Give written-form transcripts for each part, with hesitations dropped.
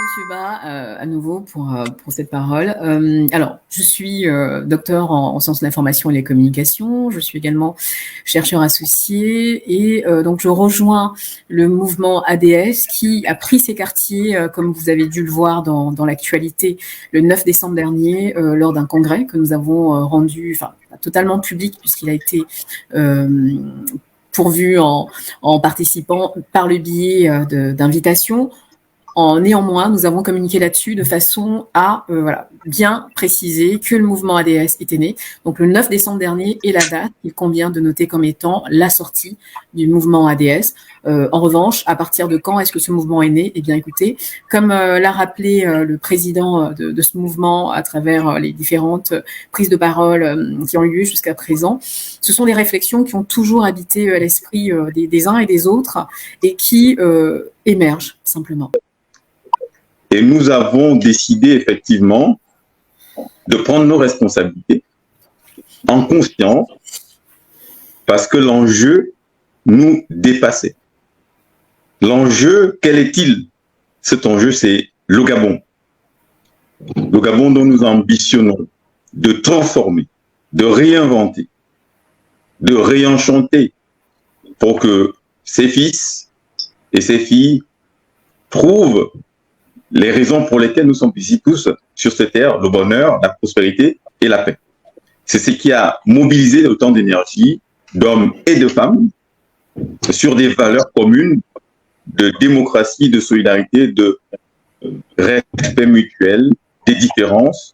Monsieur Ba, à nouveau pour cette parole. Alors, je suis docteur en sciences de l'information et des communications. Je suis également chercheur associé et donc je rejoins le mouvement ADS qui a pris ses quartiers, comme vous avez dû le voir dans l'actualité, le 9 décembre dernier, lors d'un congrès que nous avons rendu, enfin, totalement public puisqu'il a été pourvu en participant par le biais d'invitations. Néanmoins, nous avons communiqué là-dessus de façon à bien préciser que le mouvement ADS était né. Donc le 9 décembre dernier est la date qu'il convient de noter comme étant la sortie du mouvement ADS. En revanche, à partir de quand est-ce que ce mouvement est né? Eh bien écoutez, comme l'a rappelé le président de ce mouvement à travers les différentes prises de parole qui ont eu lieu jusqu'à présent, ce sont des réflexions qui ont toujours habité l'esprit des uns et des autres et qui émergent simplement. Et nous avons décidé effectivement de prendre nos responsabilités en conscience parce que l'enjeu nous dépassait. L'enjeu, quel est-il? Cet enjeu, c'est le Gabon. Le Gabon dont nous ambitionnons de transformer, de réinventer, de réenchanter pour que ses fils et ses filles trouvent les raisons pour lesquelles nous sommes ici tous sur cette terre, le bonheur, la prospérité et la paix. C'est ce qui a mobilisé autant d'énergie d'hommes et de femmes sur des valeurs communes de démocratie, de solidarité, de respect mutuel, des différences,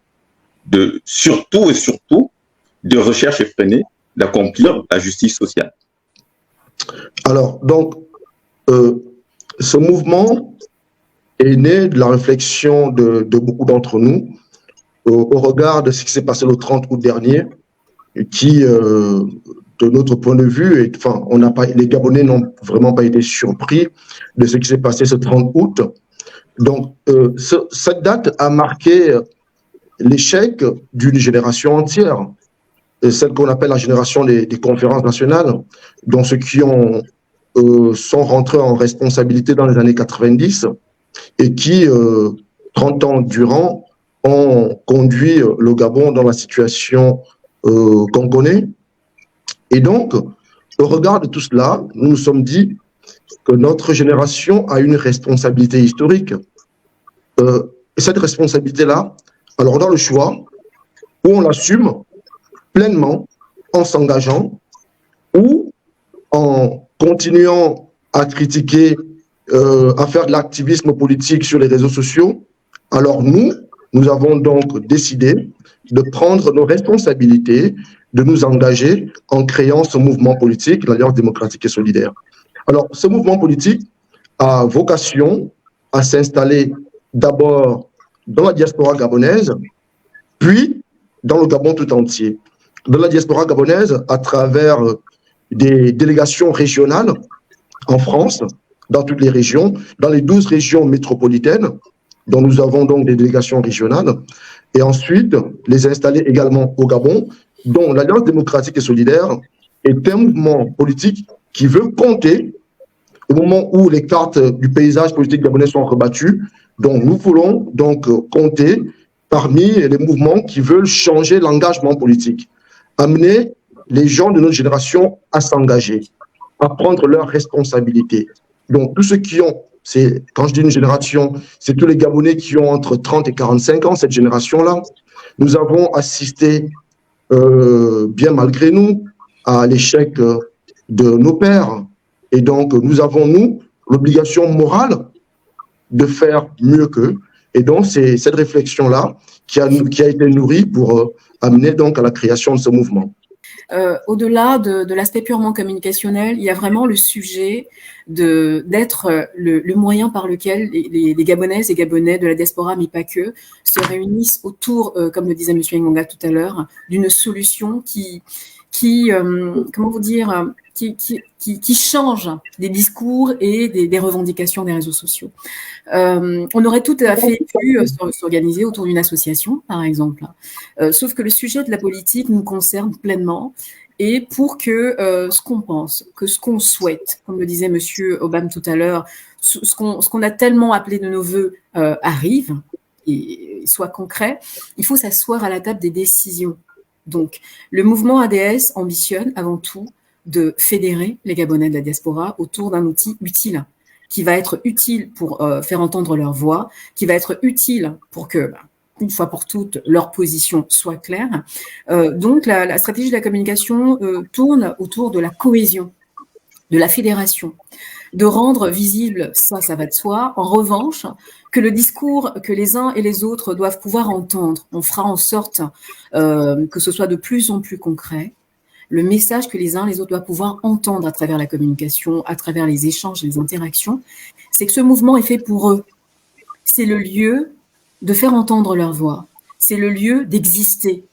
de surtout de recherche effrénée d'accomplir la justice sociale. Alors, donc, ce mouvement est né de la réflexion de beaucoup d'entre nous au regard de ce qui s'est passé le 30 août dernier, qui, de notre point de vue, les Gabonais n'ont vraiment pas été surpris de ce qui s'est passé ce 30 août. Donc, cette date a marqué l'échec d'une génération entière, celle qu'on appelle la génération des conférences nationales, dont ceux qui sont rentrés en responsabilité dans les années 90 et qui, 30 ans durant, ont conduit le Gabon dans la situation qu'on connaît. Et donc, au regard de tout cela, nous nous sommes dit que notre génération a une responsabilité historique. Et cette responsabilité-là, alors on a le choix, où on l'assume pleinement en s'engageant, ou en continuant à critiquer, à faire de l'activisme politique sur les réseaux sociaux. Alors nous avons donc décidé de prendre nos responsabilités, de nous engager en créant ce mouvement politique, l'Alliance démocratique et solidaire. Alors, ce mouvement politique a vocation à s'installer d'abord dans la diaspora gabonaise, puis dans le Gabon tout entier. Dans la diaspora gabonaise, à travers des délégations régionales en France, dans toutes les régions, dans les 12 régions métropolitaines, dont nous avons donc des délégations régionales, et ensuite les installer également au Gabon, dont l'Alliance démocratique et solidaire est un mouvement politique qui veut compter au moment où les cartes du paysage politique gabonais sont rebattues. Donc nous voulons donc compter parmi les mouvements qui veulent changer l'engagement politique, amener les gens de notre génération à s'engager, à prendre leurs responsabilités. Donc tous ceux qui ont, quand je dis une génération, c'est tous les Gabonais qui ont entre 30 et 45 ans, cette génération-là. Nous avons assisté, bien malgré nous, à l'échec de nos pères. Et donc, nous avons, nous, l'obligation morale de faire mieux qu'eux. Et donc, c'est cette réflexion-là qui a été nourrie pour amener donc à la création de ce mouvement. Au-delà de l'aspect purement communicationnel, il y a vraiment le sujet d'être le moyen par lequel les Gabonaises et Gabonais de la diaspora, mais pas que, se réunissent autour, comme le disait M. Ngonga tout à l'heure, d'une solution qui comment vous dire, qui change des discours et des revendications des réseaux sociaux. On aurait tout à fait pu s'organiser autour d'une association, par exemple. Sauf que le sujet de la politique nous concerne pleinement et pour que ce qu'on pense, que ce qu'on souhaite, comme le disait Monsieur Obama tout à l'heure, ce qu'on a tellement appelé de nos voeux arrive et soit concret, il faut s'asseoir à la table des décisions. Donc, le mouvement ADS ambitionne avant tout de fédérer les Gabonais de la diaspora autour d'un outil utile, qui va être utile pour faire entendre leur voix, qui va être utile pour que, une fois pour toutes, leur position soit claire. Donc, la stratégie de la communication tourne autour de la cohésion, de la fédération, de rendre visible, ça va de soi. En revanche, que le discours que les uns et les autres doivent pouvoir entendre, on fera en sorte que ce soit de plus en plus concret. Le message que les uns et les autres doivent pouvoir entendre à travers la communication, à travers les échanges, les interactions, c'est que ce mouvement est fait pour eux. C'est le lieu de faire entendre leur voix. C'est le lieu d'exister,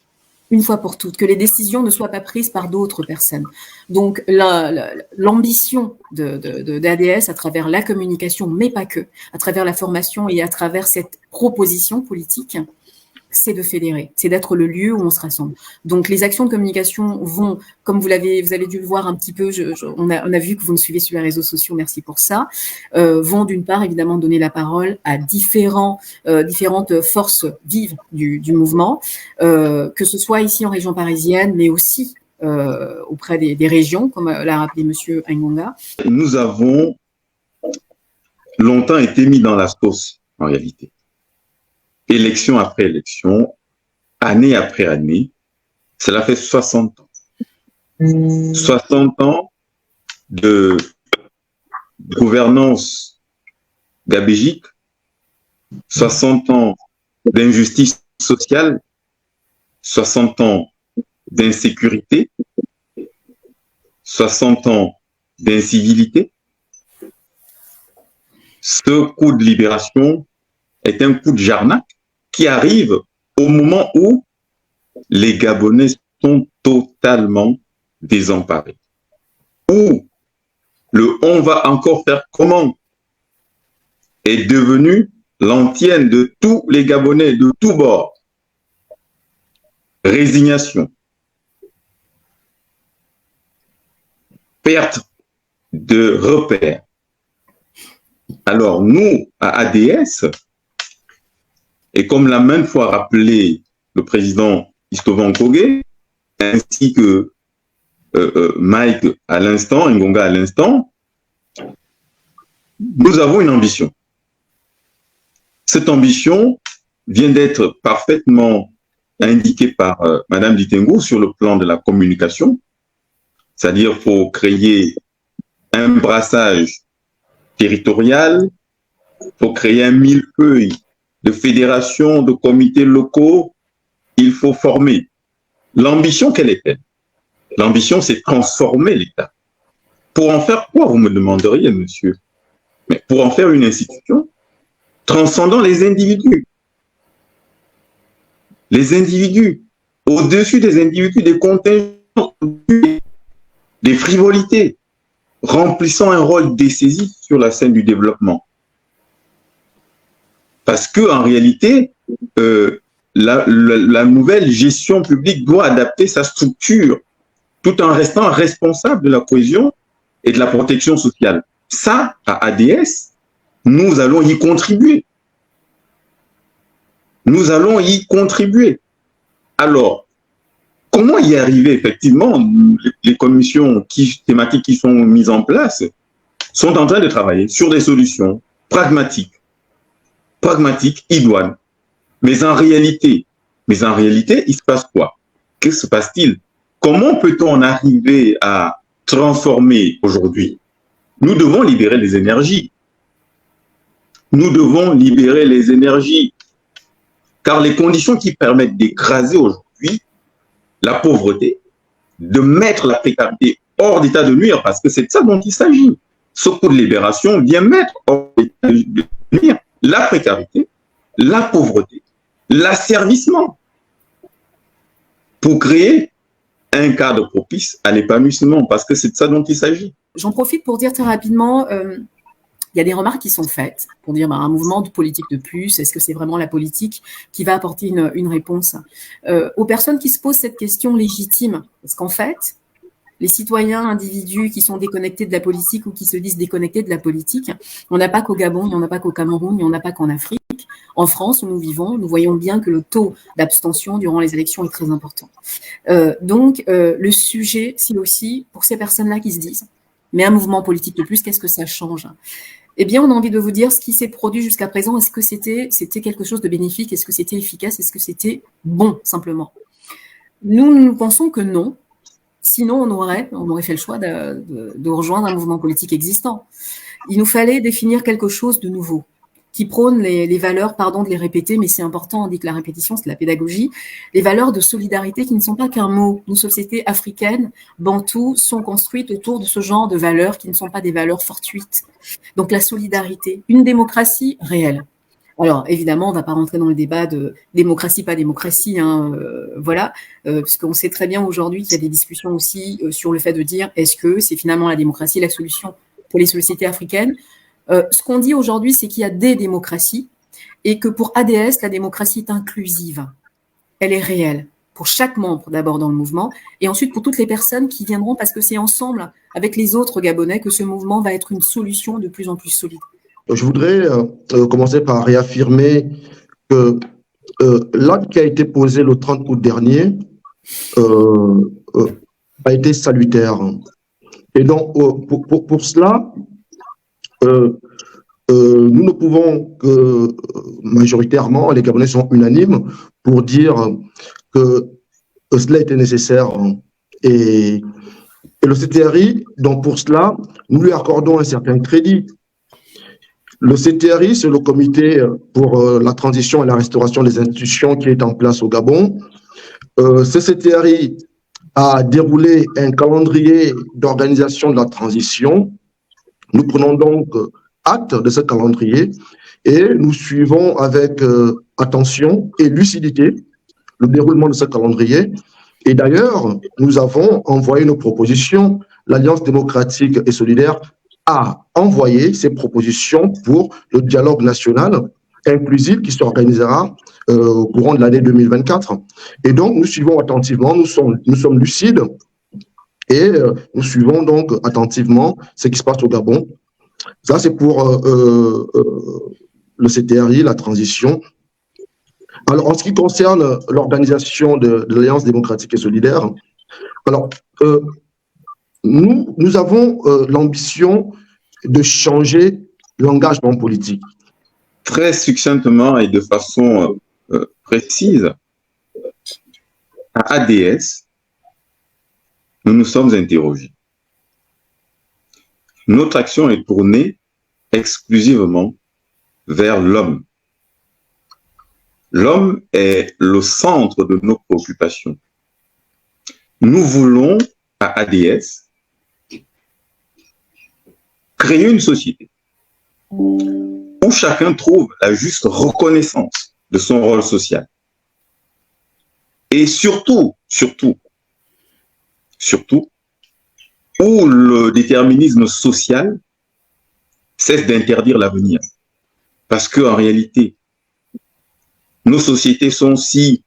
une fois pour toutes, que les décisions ne soient pas prises par d'autres personnes. Donc, l'ambition d'ADS à travers la communication, mais pas que, à travers la formation et à travers cette proposition politique, c'est de fédérer, c'est d'être le lieu où on se rassemble. Donc, les actions de communication vont, comme vous avez dû le voir un petit peu, on a vu que vous nous suivez sur les réseaux sociaux, merci pour ça, vont d'une part, évidemment, donner la parole à différentes forces vives du mouvement, que ce soit ici en région parisienne, mais aussi auprès des régions, comme l'a rappelé Monsieur Ngonga. Nous avons longtemps été mis dans la sauce, en réalité. Élection après élection, année après année, cela fait 60 ans. 60 ans de gouvernance gabégique, 60 ans d'injustice sociale, 60 ans d'insécurité, 60 ans d'incivilité. Ce coup de libération est un coup de Jarnac qui arrive au moment où les Gabonais sont totalement désemparés. Où le « on va encore faire comment » est devenu l'antienne de tous les Gabonais de tous bords. Résignation, perte de repères. Alors nous, à ADS, et comme l'a maintes fois rappelé le président Istovan Kogé, ainsi que Mike à l'instant, Ngonga à l'instant, nous avons une ambition. Cette ambition vient d'être parfaitement indiquée par Madame Ditengo sur le plan de la communication, c'est-à-dire qu'il faut créer un brassage territorial, il faut créer un millefeuille de fédérations, de comités locaux, il faut former. L'ambition, quelle est-elle? L'ambition, c'est transformer l'État. Pour en faire quoi, vous me demanderiez, monsieur? Mais pour en faire une institution transcendant les individus. Les individus, au-dessus des individus, des contingents, des frivolités, remplissant un rôle décisif sur la scène du développement. Parce que en réalité, la nouvelle gestion publique doit adapter sa structure tout en restant responsable de la cohésion et de la protection sociale. Ça, à ADS, nous allons y contribuer. Nous allons y contribuer. Alors, comment y arriver? Effectivement, les commissions thématiques qui sont mises en place sont en train de travailler sur des solutions pragmatiques, idoines. Mais en réalité, il se passe quoi? Que se passe-t-il? Comment peut-on en arriver à transformer aujourd'hui? Nous devons libérer les énergies. Nous devons libérer les énergies. Car les conditions qui permettent d'écraser aujourd'hui la pauvreté, de mettre la précarité hors d'état de nuire, parce que c'est de ça dont il s'agit. Ce coup de libération vient mettre hors d'état de nuire la précarité, la pauvreté, l'asservissement, pour créer un cadre propice à l'épanouissement, parce que c'est de ça dont il s'agit. J'en profite pour dire très rapidement, il y a des remarques qui sont faites pour dire un mouvement de politique de plus, est-ce que c'est vraiment la politique qui va apporter une réponse aux personnes qui se posent cette question légitime? Parce qu'en fait, les citoyens, individus qui sont déconnectés de la politique ou qui se disent déconnectés de la politique. On n'a pas qu'au Gabon, il n'y en a pas qu'au Cameroun, il n'y en a pas qu'en Afrique. En France, où nous vivons, nous voyons bien que le taux d'abstention durant les élections est très important. Donc, le sujet, c'est aussi pour ces personnes-là qui se disent, mais un mouvement politique de plus, qu'est-ce que ça change? Eh bien, on a envie de vous dire ce qui s'est produit jusqu'à présent. Est-ce que c'était quelque chose de bénéfique? Est-ce que c'était efficace? Est-ce que c'était bon, simplement? Nous pensons que non. Sinon, on aurait fait le choix de rejoindre un mouvement politique existant. Il nous fallait définir quelque chose de nouveau, qui prône les valeurs, pardon de les répéter, mais c'est important, on dit que la répétition, c'est la pédagogie, les valeurs de solidarité qui ne sont pas qu'un mot. Nos sociétés africaines, bantoues, sont construites autour de ce genre de valeurs qui ne sont pas des valeurs fortuites. Donc la solidarité, une démocratie réelle. Alors, évidemment, on ne va pas rentrer dans le débat de démocratie, pas démocratie, voilà, puisqu'on sait très bien aujourd'hui qu'il y a des discussions aussi sur le fait de dire est-ce que c'est finalement la démocratie la solution pour les sociétés africaines. Ce qu'on dit aujourd'hui, c'est qu'il y a des démocraties et que pour ADS, la démocratie est inclusive. Elle est réelle pour chaque membre d'abord dans le mouvement et ensuite pour toutes les personnes qui viendront parce que c'est ensemble avec les autres Gabonais que ce mouvement va être une solution de plus en plus solide. Je voudrais commencer par réaffirmer que l'acte qui a été posé le 30 août dernier a été salutaire. Et donc, pour cela, nous ne pouvons que, majoritairement, les Gabonais sont unanimes pour dire que cela était nécessaire. Et le CTRI, donc pour cela, nous lui accordons un certain crédit. Le CTRI, c'est le comité pour la transition et la restauration des institutions qui est en place au Gabon. Ce CTRI a déroulé un calendrier d'organisation de la transition. Nous prenons donc acte de ce calendrier et nous suivons avec attention et lucidité le déroulement de ce calendrier. Et d'ailleurs, nous avons envoyé nos propositions. L'Alliance démocratique et solidaire a envoyé ses propositions pour le dialogue national inclusif qui s'organisera au courant de l'année 2024. Et donc, nous suivons attentivement, nous sommes lucides et nous suivons donc attentivement ce qui se passe au Gabon. Ça, c'est pour le CTRI, la transition. Alors, en ce qui concerne l'organisation de l'Alliance démocratique et solidaire, alors, nous avons l'ambition de changer l'engagement politique. Très succinctement et de façon précise, à ADS, nous nous sommes interrogés. Notre action est tournée exclusivement vers l'homme. L'homme est le centre de nos préoccupations. Nous voulons, à ADS, créer une société où chacun trouve la juste reconnaissance de son rôle social. Et surtout, où le déterminisme social cesse d'interdire l'avenir. Parce qu'en réalité, nos sociétés sont si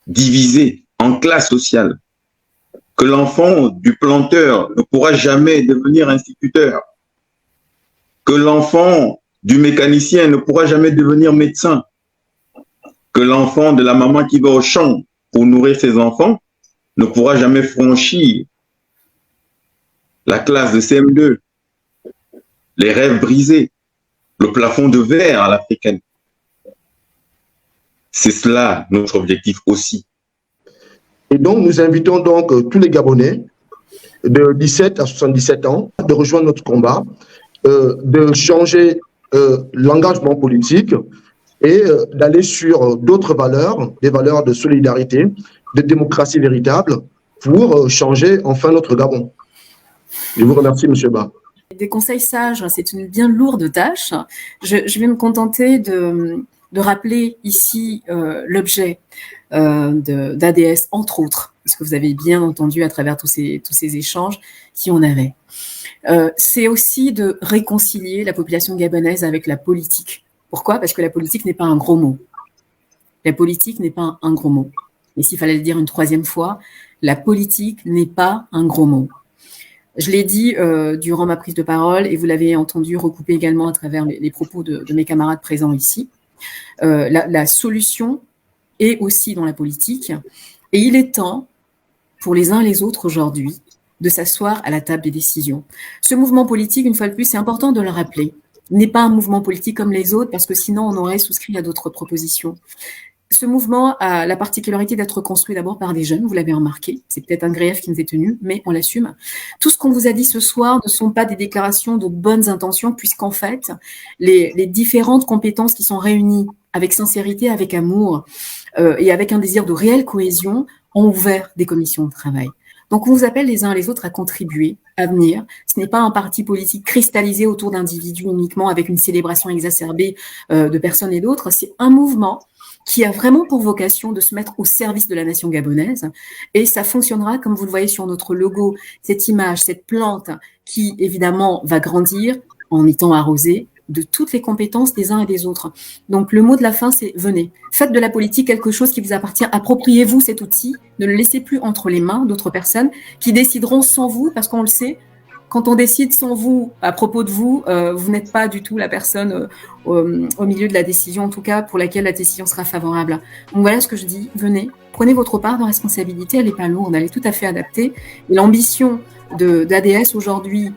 divisées en classes sociales que l'enfant du planteur ne pourra jamais devenir instituteur, que l'enfant du mécanicien ne pourra jamais devenir médecin, que l'enfant de la maman qui va au champ pour nourrir ses enfants ne pourra jamais franchir la classe de CM2, les rêves brisés, le plafond de verre à l'africaine. C'est cela notre objectif aussi. Et donc, nous invitons donc tous les Gabonais de 17 à 77 ans de rejoindre notre combat, de changer l'engagement politique et d'aller sur d'autres valeurs, des valeurs de solidarité, de démocratie véritable pour changer enfin notre Gabon. Je vous remercie, M. Ba. Des conseils sages, c'est une bien lourde tâche. Je vais me contenter de rappeler ici l'objet d'ADS, entre autres, parce que vous avez bien entendu à travers tous ces échanges qui en avaient. C'est aussi de réconcilier la population gabonaise avec la politique. Pourquoi? Parce que la politique n'est pas un gros mot. La politique n'est pas un gros mot. Et s'il fallait le dire une troisième fois, la politique n'est pas un gros mot. Je l'ai dit durant ma prise de parole et vous l'avez entendu recouper également à travers les propos de mes camarades présents ici. La solution est aussi dans la politique et il est temps pour les uns et les autres aujourd'hui de s'asseoir à la table des décisions. Ce mouvement politique, une fois de plus, c'est important de le rappeler, n'est pas un mouvement politique comme les autres parce que sinon on aurait souscrit à d'autres propositions. Ce mouvement a la particularité d'être construit d'abord par des jeunes, vous l'avez remarqué, c'est peut-être un grief qui nous est tenu, mais on l'assume. Tout ce qu'on vous a dit ce soir ne sont pas des déclarations de bonnes intentions, puisqu'en fait, les différentes compétences qui sont réunies avec sincérité, avec amour et avec un désir de réelle cohésion ont ouvert des commissions de travail. Donc on vous appelle les uns et les autres à contribuer, à venir. Ce n'est pas un parti politique cristallisé autour d'individus uniquement avec une célébration exacerbée de personnes et d'autres, c'est un mouvement qui a vraiment pour vocation de se mettre au service de la nation gabonaise. Et ça fonctionnera, comme vous le voyez sur notre logo, cette image, cette plante qui, évidemment, va grandir en étant arrosée de toutes les compétences des uns et des autres. Donc, le mot de la fin, c'est venez. Faites de la politique quelque chose qui vous appartient. Appropriez-vous cet outil. Ne le laissez plus entre les mains d'autres personnes qui décideront sans vous, parce qu'on le sait, quand on décide sans vous, à propos de vous, vous n'êtes pas du tout la personne au milieu de la décision, en tout cas pour laquelle la décision sera favorable. Donc voilà ce que je dis, venez, prenez votre part de responsabilité, elle n'est pas lourde, elle est tout à fait adaptée. Et l'ambition d'ADS aujourd'hui,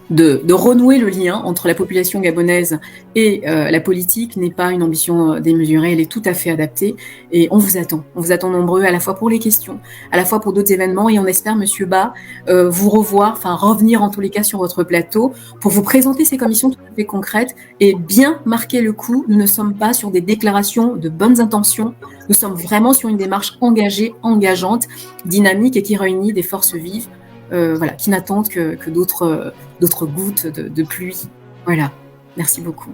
de renouer le lien entre la population gabonaise et la politique n'est pas une ambition démesurée, elle est tout à fait adaptée et on vous attend nombreux à la fois pour les questions, à la fois pour d'autres événements et on espère, Monsieur Ba, vous revoir, enfin revenir en tous les cas sur votre plateau pour vous présenter ces commissions tout à fait concrètes et bien marquer le coup. Nous ne sommes pas sur des déclarations de bonnes intentions, nous sommes vraiment sur une démarche engagée, engageante, dynamique et qui réunit des forces vives. Voilà, qui n'attendent que d'autres gouttes de pluie. Voilà, merci beaucoup.